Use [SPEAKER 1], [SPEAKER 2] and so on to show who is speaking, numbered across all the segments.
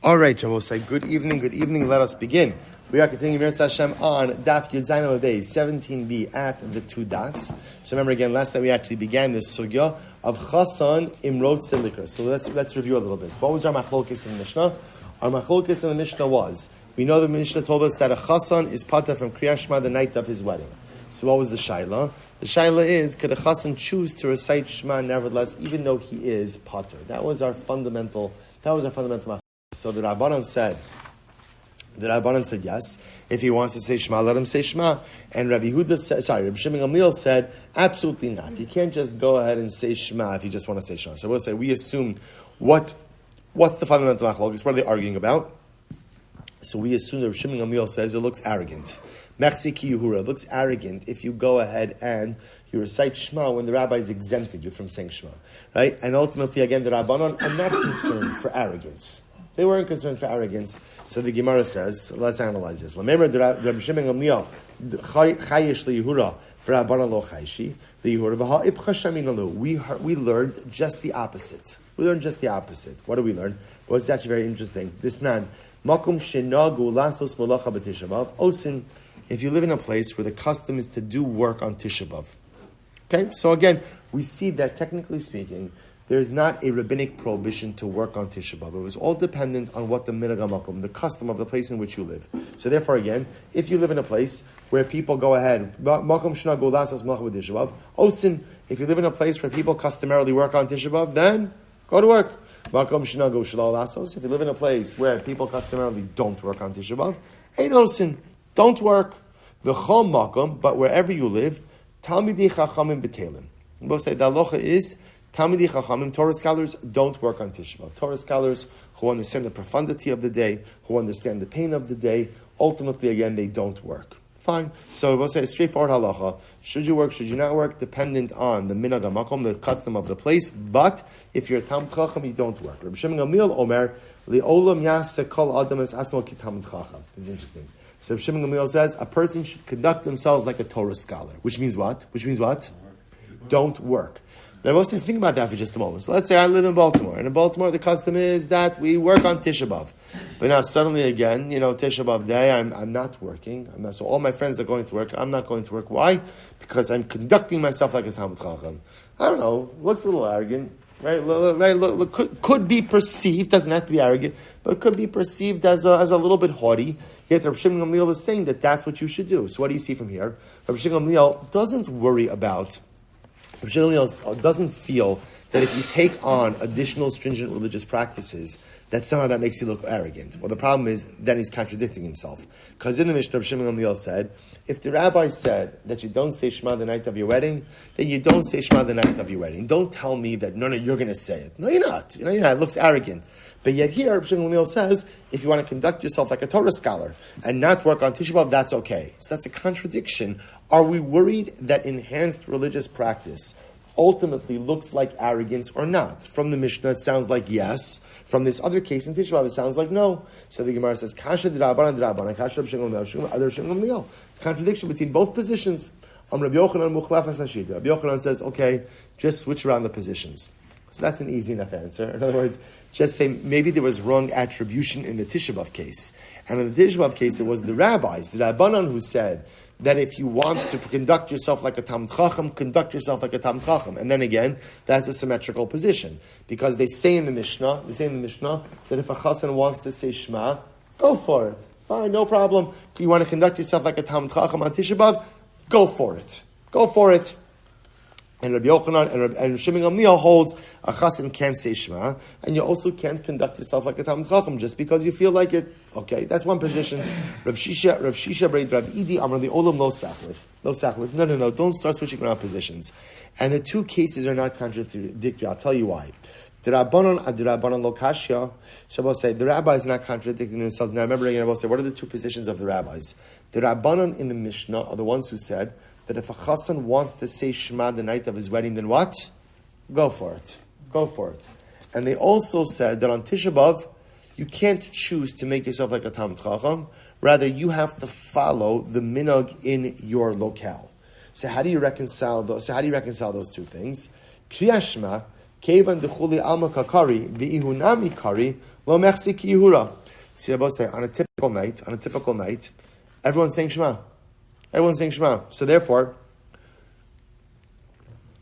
[SPEAKER 1] All right, Javosai, good evening, let us begin. We are continuing Mirza Hashem on Daf Yud Zayin Amud Yomi 17b at the two dots. So remember again, last night we actually began this sugya of Chasan Imrot Silikar. So let's review a little bit. What was our machlokes in the Mishnah? Our machlokes in the Mishnah was, we know the Mishnah told us that a Chasan is pata from Kriyat Shema the night of his wedding. So what was the shaila? The shaila is, could a Chasan choose to recite Shema nevertheless, even though he is pater? That was our fundamental machlokes. So the Rabbanan said yes. If he wants to say Shema, let him say Shema. And Rabbi Shimon Gamliel said, absolutely not. You can't just go ahead and say Shema if you just want to say Shema. So we'll say, we assume, what's the fundamental machlokes? What are they arguing about? So we assume that Rabbi Shimon Gamliel says it looks arrogant. Mechsi ki yuhura, it looks arrogant if you go ahead and you recite Shema when the rabbis exempted you from saying Shema. Right? And ultimately, again, the Rabbanan are not concerned for arrogance. They weren't concerned for arrogance. So the Gemara says, let's analyze this. Remember, Rabbi Shimon Gamliel, chayish liyehura, v'Rabbanan lo chayishi, liyehura v'ha'ipcha shaminalu. We learned just the opposite. What do we learn? Well, it's actually very interesting. This nan, makum shenagu lasos malacha b'Tisha B'av, osin, if you live in a place where the custom is to do work on Tisha B'av. Okay, so again, we see that technically speaking, there is not a rabbinic prohibition to work on Tisha B'av. It was all dependent on what the minhag hamakom, the custom of the place in which you live. So therefore, again, if you live in a place where people go ahead, makom shna golasas malacha b'Tisha B'av, osin, if you live in a place where people customarily work on Tisha B'av, then go to work. Makom shna go shalal lasos. If you live in a place where people customarily don't work on Tisha B'av, ain't osin, don't work. V'chol makom, but wherever you live, talmidei chachamim b'telim. Both say the halacha is Talmidei Chachamim, Torah scholars, don't work on Tisha B'av. Torah scholars who understand the profundity of the day, who understand the pain of the day, ultimately, again, they don't work. Fine. So we'll say straightforward halacha. Should you work, should you not work, dependent on the minhag hamakom, the custom of the place. But if you're a Talmid Chacham, you don't work. Rabbi Shimon Gamliel Omer, Li'olam yaseh kol adam es asmo ki Talmid Chacham. It's interesting. So Rabbi Shimon Gamliel says, a person should conduct themselves like a Torah scholar. Which means what? Don't work. Now, I will say, think about that for just a moment. So let's say I live in Baltimore, and in Baltimore the custom is that we work on Tisha B'av. But now suddenly again, Tisha B'av day, I'm not working. So all my friends are going to work. I'm not going to work. Why? Because I'm conducting myself like a Talmid Chacham. I don't know. Looks a little arrogant, right? Could be perceived, doesn't have to be arrogant, but could be perceived as a little bit haughty. Yet Rabbi Shimon Gamliel is saying that that's what you should do. So what do you see from here? Rabbi Shimon Gamliel doesn't worry about. Rabbi Shimon Gamliel doesn't feel that if you take on additional stringent religious practices, that somehow that makes you look arrogant. Well, the problem is, then he's contradicting himself. Because in the Mishnah, Rabbi Shimon Gamliel said, if the rabbi said that you don't say Shema the night of your wedding, then you don't say Shema the night of your wedding. Don't tell me that, no, you're going to say it. No, you're not. You're not. It looks arrogant. But yet here, Rabbi Shimon Gamliel says, if you want to conduct yourself like a Torah scholar and not work on Tisha B'av, that's okay. So that's a contradiction. Are we worried that enhanced religious practice ultimately looks like arrogance or not? From the Mishnah, it sounds like yes. From this other case in Tisha B'av, it sounds like no. So the Gemara says, Kasha d'Rabbanan, Kasha Rabbi Shimon Gamliel. It's a contradiction between both positions. Rabbi Yochanan Muchlefas Hashita. Rabbi Yochanan says, okay, just switch around the positions. So that's an easy enough answer. In other words, just say maybe there was wrong attribution in the Tisha B'av case. And in the Tisha B'av case, it was the rabbis, the Rabbanan, who said that if you want to conduct yourself like a Talmid Chacham, conduct yourself like a Talmid Chacham. And then again, that's a symmetrical position. Because they say in the Mishnah that if a Chassan wants to say Shema, go for it. Fine, no problem. You want to conduct yourself like a Talmid Chacham on Tisha B'av, go for it. Go for it. And Rabbi Yochanan and Shimon Gamliel holds a chassan can't say Shema, and you also can't conduct yourself like a Talmid Chacham just because you feel like it. Okay, that's one position. Rav Shisha Breid Rav Idi Amar Olam Lo Sachlif. No. Don't start switching around positions. And the two cases are not contradictory. I'll tell you why. The Rabbanon Lo Kashya. Shabbos say the rabbis are not contradicting themselves. Now remember again, I will say, what are the two positions of the rabbis? The Rabbanon in the Mishnah are the ones who said that if a chassan wants to say Shema the night of his wedding, then what? Go for it. And they also said that on Tisha B'av, you can't choose to make yourself like a Talmid Chacham. Rather, you have to follow the minhag in your locale. So how do you reconcile those two things? Kriyat Shema, Kevan dechuli alma kakari, v'ihunami kari, Lo mechsi ki yehura. See, I both say on a typical night, everyone's saying Shema. Everyone's saying Shema. So therefore,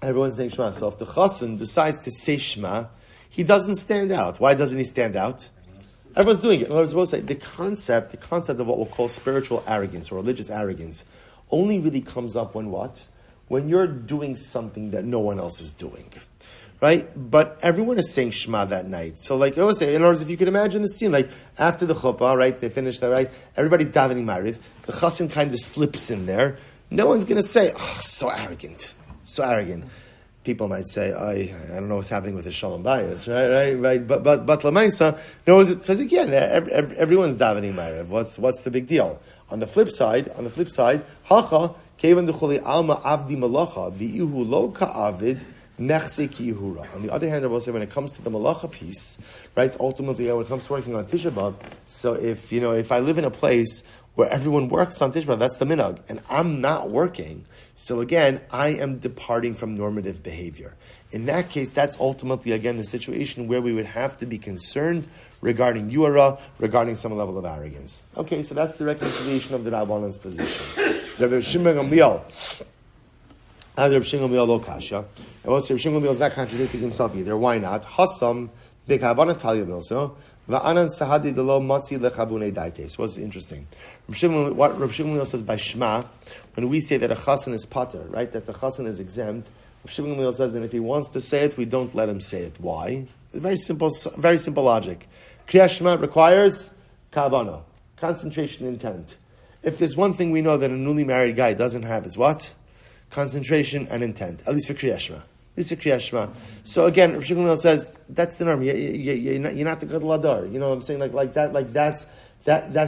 [SPEAKER 1] everyone's saying Shema. So if the chassan decides to say Shema, he doesn't stand out. Why doesn't he stand out? Everyone's doing it. In other words, we'll say the concept of what we'll call spiritual arrogance or religious arrogance only really comes up when what? When you're doing something that no one else is doing. Right? But everyone is saying Shema that night. So like I always say, in other words, if you could imagine the scene, like after the chuppah, right, they finish that, right? Everybody's davening Ma'ariv. The chassan kind of slips in there. No one's going to say, oh, so arrogant. So arrogant. People might say, I don't know what's happening with the shalom bayis, right? But lamaisa, no, because again, everyone's davening Ma'ariv. What's the big deal? On the flip side, hacha kevan decholi alma avdi malacha v'ihu lo ka'avid nechse ki yehura. On the other hand, I will say when it comes to the malacha piece, right? Ultimately, when it comes to working on Tisha B'av, so if I live in a place where everyone works on Tisha B'av, that's the minhag, and I'm not working. So again, I am departing from normative behavior. In that case, that's ultimately, again, the situation where we would have to be concerned regarding yuara, regarding some level of arrogance. Okay, so that's the reconciliation of the Rabbanan's position. Rabbi Shimon Gamliel lo kasha. And also, Rabbi Shimon Gamliel is not contradicting himself either. Why not? Hasam b'kavana talya milso. Va'anan sahadi delo matzi lechavune daite. So what's interesting? What Rabbi Shimon says by Shema, when we say that a chassan is pater, right, that the chassan is exempt, Rabbi Shimon says, and if he wants to say it, we don't let him say it. Why? Very simple logic. Kriyas Shema requires kavana, concentration, intent. If there's one thing we know that a newly married guy doesn't have, it's what? Concentration and intent. At least for Kriyas Shema. So again, Rav Shimon says that's the norm. You're not the gadol hadar. You know what I'm saying? Like that's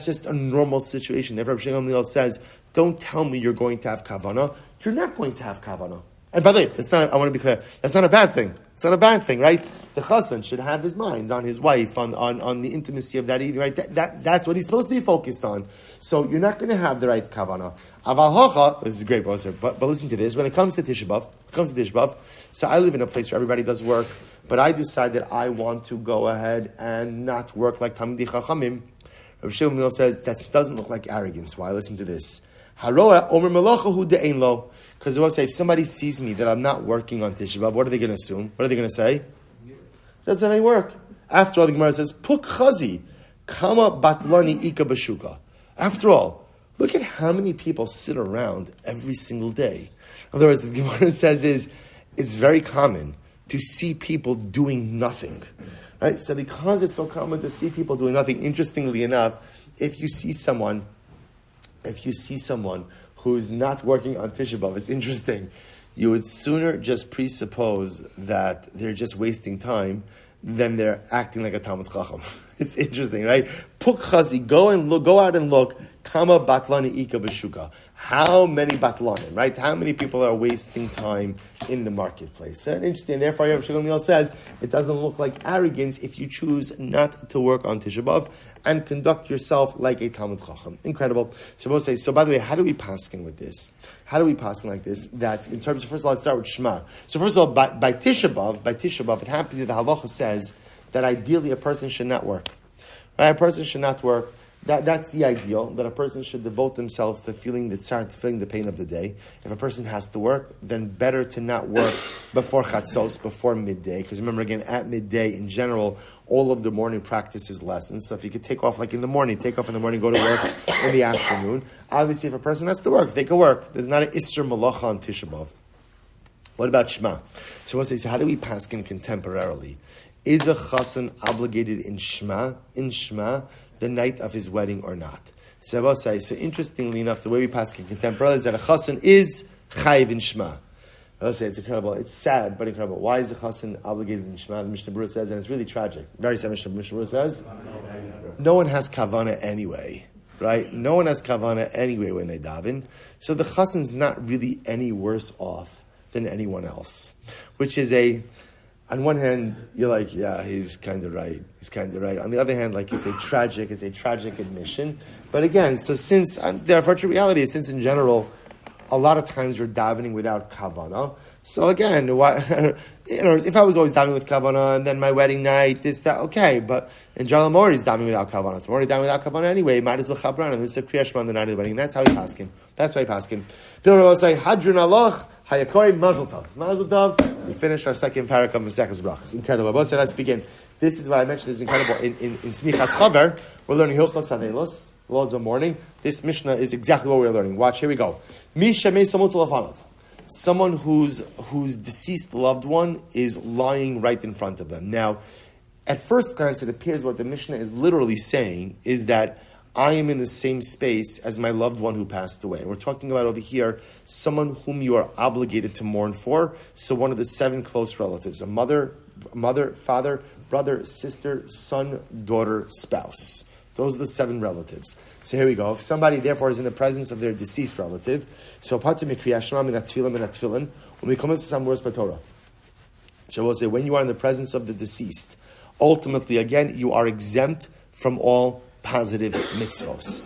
[SPEAKER 1] just a normal situation. Therefore, Rav Shimon says, don't tell me you're going to have kavana. You're not going to have kavana. And by the way, I want to be clear. That's not a bad thing. It's not a bad thing, right? The chassan should have his mind on his wife, on the intimacy of that evening, right? That's what he's supposed to be focused on. So you're not going to have the right kavana. Aval hocha, this is great, but listen to this. When it comes to Tisha B'av, so I live in a place where everybody does work, but I decide that I want to go ahead and not work like Talmidei Chachamim. Rav Shimon says that doesn't look like arrogance. Why? Listen to this. Haroa omer melacha hu de'ein lo. Because they will say, if somebody sees me that I'm not working on Tisha B'av, what are they going to assume? What are they going to say? Doesn't have any work. After all, the Gemara says, Puk chazi, kama batlani ika bashuka. After all, look at how many people sit around every single day. In other words, the Gemara says it's very common to see people doing nothing. Right? So because it's so common to see people doing nothing, interestingly enough, if you see someone who's not working on Tisha B'av, it's interesting. You would sooner just presuppose that they're just wasting time than they're acting like a Talmud Chacham. It's interesting, right? Puk chazi, go out and look. Kama batlani ika b'shuka. How many batlanim, right? How many people are wasting time in the marketplace? And interesting. Therefore, Rav Shimon says it doesn't look like arrogance if you choose not to work on Tisha B'av and conduct yourself like a Talmud Chacham. Incredible. So we'll say. So by the way, how do we paskin with this? How do we paskin like this? That in terms of, first of all, let's start with Shema. So first of all, by Tisha B'av, it happens that the halacha says that ideally a person should not work. Right? A person should not work. That's the ideal, that a person should devote themselves to feeling the pain of the day. If a person has to work, then better to not work before chatzos, before midday. Because remember, again, at midday, in general, all of the morning practice is lessons. So if you could take off like in the morning, go to work in the afternoon. Obviously, if a person has to work, they can work. There's not an Isser Malacha on Tisha B'av. What about Shema? So we'll say, so how do we paskin contemporarily? Is a chassan obligated in Shema, the night of his wedding or not? So I will say, so interestingly enough, the way we pass contemporarily is that a chassan is chayiv in Shema. I will say it's incredible. It's sad, but incredible. Why is a chassan obligated in Shema? The Mishnah Berurah says, and it's really tragic. Very sad. Mishnah Berurah says, no one has kavana anyway, right? No one has kavana anyway when they daven. So the chassan's not really any worse off than anyone else, which is on one hand, you're like, yeah, he's kind of right. On the other hand, like it's a tragic admission. But again, so since the virtual reality is, since in general, a lot of times we're davening without kavanah. So again, why, if I was always davening with kavanah and then my wedding night, this, that, okay. But in general, I'm already davening without kavanah. So I'm already davening without kavanah anyway. Might as well chabran. And it's a kriya shema on the night of the wedding. That's how we paskin. That's why we paskin. People will say, Hadrun aloch, hayakori, mazel tov. Mazel tov. We finish our second paragraph of Maseches Berachos. Incredible. So let's begin. This is what I mentioned. This is incredible. In Smichas Chaver, we're learning Hilchos Havelos, laws of mourning. This Mishnah is exactly what we're learning. Watch, here we go. Misha me'samut lafanav. Someone whose deceased loved one is lying right in front of them. Now, at first glance, it appears what the Mishnah is literally saying is that I am in the same space as my loved one who passed away. And we're talking about over here someone whom you are obligated to mourn for. So one of the 7 close relatives: a mother, father, brother, sister, son, daughter, spouse. Those are the 7 relatives. So here we go. If somebody, therefore, is in the presence of their deceased relative, so pater mikriyas shema min atfilah, when we come into some words by Torah, so we'll say, when you are in the presence of the deceased, ultimately, again, you are exempt from all positive mitzvos.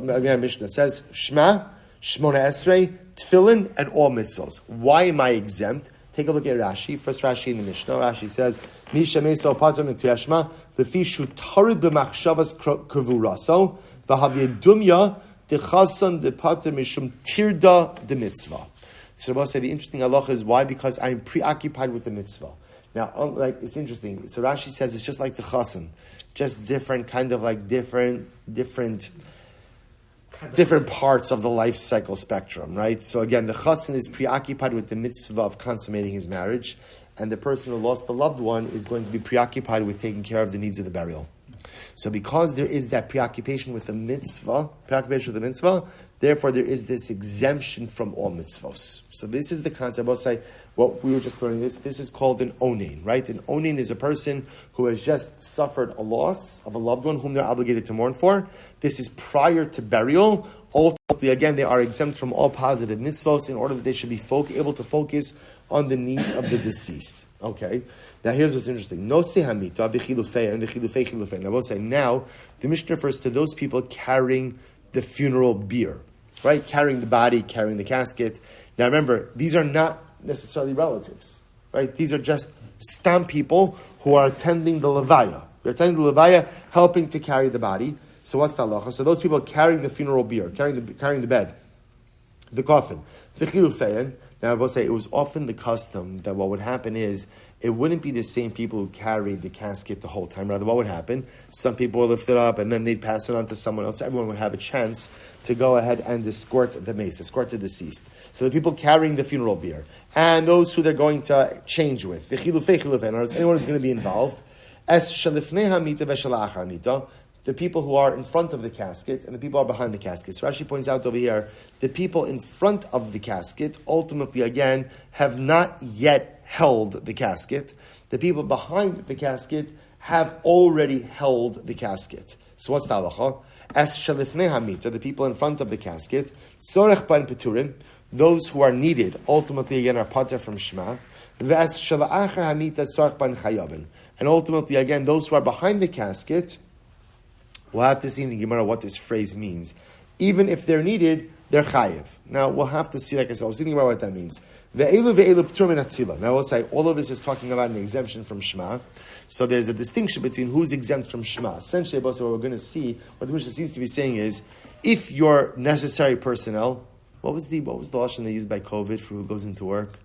[SPEAKER 1] Again, Mishnah says, Shema, Shmona Esrei, Tefillin, and all mitzvos. Why am I exempt? Take a look at Rashi. First Rashi in the Mishnah. Rashi says, Misha meso pater mikriyas shema, lefi shutarid b'machshavas kavuraso, v'havyedumya dechasan depater mishum tirda de mitzvah. So Rabbi say the interesting halacha is why? Because I'm preoccupied with the mitzvah. Now, it's interesting. So Rashi says it's just like the chasan, just different different parts of the life cycle spectrum, right? So again, the chasan is preoccupied with the mitzvah of consummating his marriage, and the person who lost the loved one is going to be preoccupied with taking care of the needs of the burial. So because there is that preoccupation with the mitzvah, therefore there is this exemption from all mitzvahs. So this is the concept. I'll say what we were just learning. This is called an onain, right? An onain is a person who has just suffered a loss of a loved one whom they're obligated to mourn for. This is prior to burial. Ultimately, again, they are exempt from all positive mitzvahs in order that they should be able to focus on the needs of the deceased. Okay. Now here's what's interesting. No sehamita v'chilufei and v'chilufei chilufei. Now we'll say now the Mishnah refers to those people carrying the funeral bier, right? Carrying the body, carrying the casket. Now remember, these are not necessarily relatives, right? These are just stam people who are attending the levaya. They're attending the levaya, helping to carry the body. So what's the halacha? So those people carrying the funeral bier, carrying the bed, the coffin, v'chilufei. Now I will say it was often the custom that what would happen is it wouldn't be the same people who carried the casket the whole time. Rather, what would happen? Some people would lift it up and then they'd pass it on to someone else. Everyone would have a chance to go ahead and escort the mace, escort the deceased. So the people carrying the funeral bier and those who they're going to change with. Anyone who's going to be involved. The people who are in front of the casket and the people who are behind the casket. So Rashi points out over here, the people in front of the casket ultimately, again, have not yet held the casket. The people behind the casket have already held the casket. So what's the halacha? As shalifnei hamita, the people in front of the casket, tzorech ban peturim, those who are needed, ultimately again are pater from Shema. V'as shalachar hamita tzorech ban chayavin, and ultimately again those who are behind the casket. We'll have to see in the Gemara what this phrase means. Even if they're needed, they're chayiv. Now, we'll have to see, like I said, I was thinking about what that means. Now, we'll say all of this is talking about an exemption from Shema. So there's a distinction between who's exempt from Shema. Essentially, what we're going to see, what the Mishnah seems to be saying is, if you're necessary personnel, what was the lashon they used by COVID for who goes into work?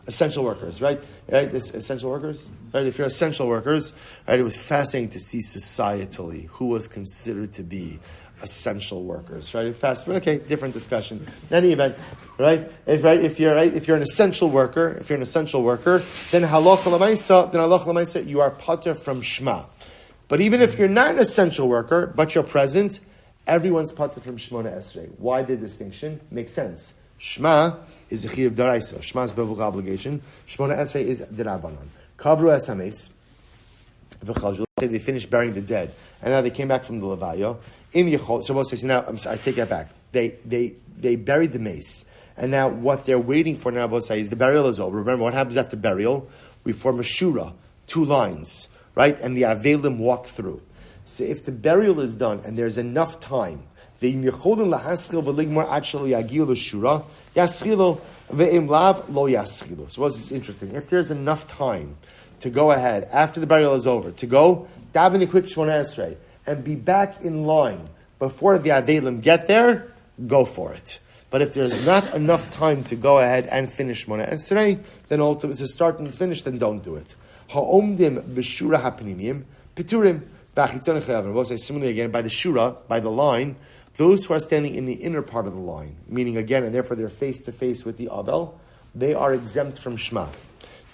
[SPEAKER 1] Essential workers, right? This essential workers, right? If you're essential workers, right? It was fascinating to see societally who was considered to be essential workers, right? Okay, different discussion. In any event, right? If you're an essential worker, then halacha l'maisa, you are pater from Shema. But even if you're not an essential worker, but you're present, everyone's pater from Shmona Esrei. Why the distinction? Makes sense. Shema is a chiyuv daraisa. Shema is biblical obligation. Shmona Esrei is derabanan. Kavru esames. They finished burying the dead, and now they came back from the levaya. So we'll say, now I take that back. They buried the mace, and now what they're waiting for now, we'll say, is the burial is over. Remember what happens after burial? We form a shura, 2 lines, right? And the avelim walk through. So if the burial is done and there's enough time Ve'im yecholim lahaschil v'ligmar ad shelo yagiu l'shura yaschilo ve'im lav lo yaschilo. So what's this interesting? If there's enough time to go ahead after the burial is over, to go daven the quick Shemona Esrei and be back in line before the Avelim get there, go for it. But if there's not enough time to go ahead and finish Shemona Esrei, then ultimately to start and finish, then don't do it. Ha'omdim b'shura ha'pnimiyim piturim b'achitzon chayavim. We'll say similarly again by the shura, by the line, those who are standing in the inner part of the line, meaning again, and therefore they're face to face with the Avel, they are exempt from Shema.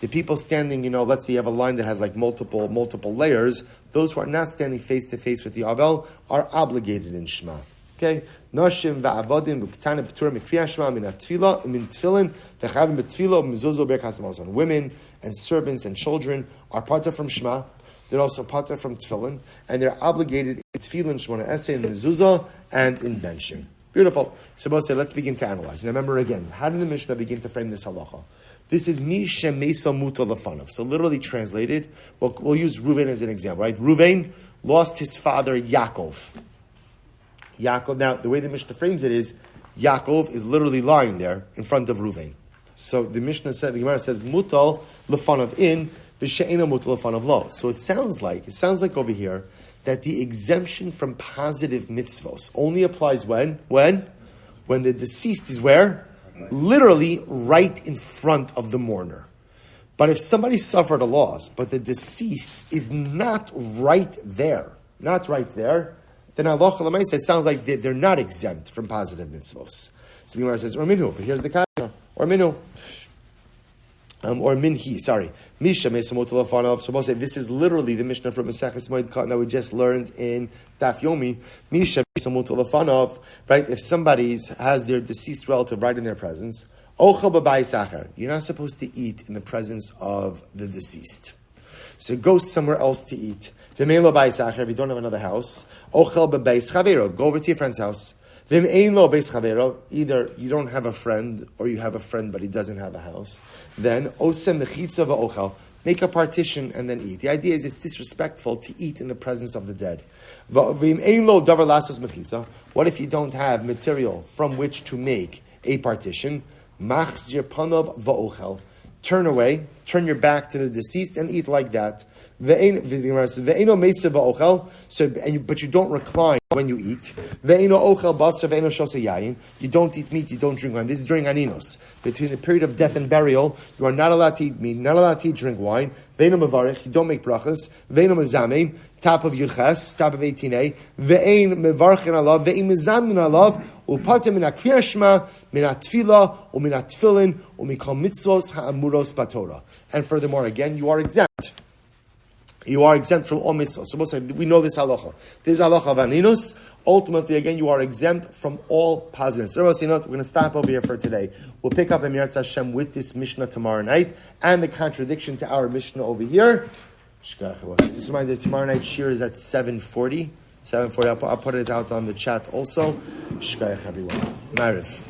[SPEAKER 1] The people standing, let's say you have a line that has like multiple layers, those who are not standing face to face with the Avel are obligated in Shema. Okay? Nashim va'avodim b'ktana b'turim mikriya Shema min atfila min tefillin v'chavim b'tfila mizuzah berachos hamazon. Women and servants and children are parta from Shema. They're also parta from tefillin, and they're obligated in tefillin, Shemona Esrei, in mezuzah, and in benching. Beautiful. So both say, let's begin to analyze. Now remember again, how did the Mishnah begin to frame this halacha? This is mi shemesa muta lefanov. So literally translated, we'll use Ruvain as an example, right? Ruvain lost his father Yaakov. Now the way the Mishnah frames it is, Yaakov is literally lying there in front of Ruvain. So the Mishnah said, the Gemara says, mutal lefanov in, v'she'ena mutal lefanov lo. So it sounds like over here that the exemption from positive mitzvos only applies when the deceased is where? Literally right in front of the mourner. But if somebody suffered a loss, but the deceased is not right there, then halacha l'maaseh, it sounds like they're not exempt from positive mitzvos. So the Gemara says, or minhu, but here's the kasha, or minhu. Or minhi, sorry. Misha mesamot lefanov. So we'll say this is literally the Mishnah from Maseches Moed Katan that we just learned in Daf Yomi. Misha mesamot lefanov. Right? If somebody has their deceased relative right in their presence, ochel b'bayis acher. You're not supposed to eat in the presence of the deceased. So go somewhere else to eat. V'mein lo bayis acher. If you don't have another house, ochel b'bayis chavero. Go over to your friend's house. Either you don't have a friend, or you have a friend but he doesn't have a house. Then osem mechitza va'ochel, make a partition and then eat. The idea is it's disrespectful to eat in the presence of the dead. What if you don't have material from which to make a partition? Machzir panav va'ochel, turn away, turn your back to the deceased and eat like that. But you don't recline when you eat. You don't eat meat, you don't drink wine. This is during Aninos. Between the period of death and burial, you are not allowed to eat meat, not allowed to drink wine. You don't make brachas. Top of Yuches, top of 18a. And furthermore, again, you are exempt. You are exempt from all mitzvahs. So we'll say, we know this halacha. This halacha of aninus. Ultimately, again, you are exempt from all positives. So we're going to stop over here for today. We'll pick up Emirat Hashem with this Mishnah tomorrow night and the contradiction to our Mishnah over here. Just remind you, tomorrow night shiur is at 7:40. 7:40. I'll put it out on the chat also. Shkayach everyone. Mariv.